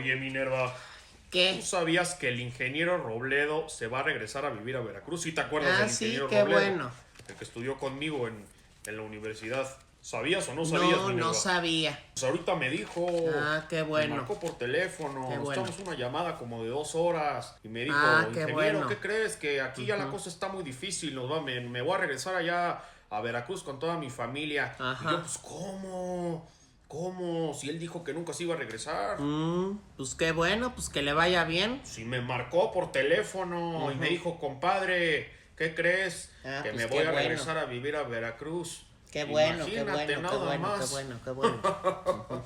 Oye, Minerva, ¿Qué? ¿tú sabías que el ingeniero Robledo se va a regresar a vivir a Veracruz? ¿Sí te acuerdas del Sí, ingeniero qué Robledo? bueno. El que estudió conmigo en la universidad. ¿Sabías o no sabías, No, Minerva? no sabía. Pues ahorita me dijo. Qué Me bueno. marcó por teléfono. Qué Nos bueno. echamos una llamada como de 2 horas. Y me dijo, Qué ingeniero, bueno. ¿qué crees? Que aquí ya la cosa está muy difícil. Me voy a regresar allá a Veracruz con toda mi familia. Ajá. Y yo, pues, ¿cómo? ¿Cómo? Si él dijo que nunca se iba a regresar. Pues qué bueno, pues que le vaya bien. Si me marcó por teléfono y me dijo, compadre, ¿qué crees? Que Pues me qué voy a bueno. regresar a vivir a Veracruz. Qué bueno, qué Imagínate bueno, qué nada bueno, más. qué bueno, qué bueno.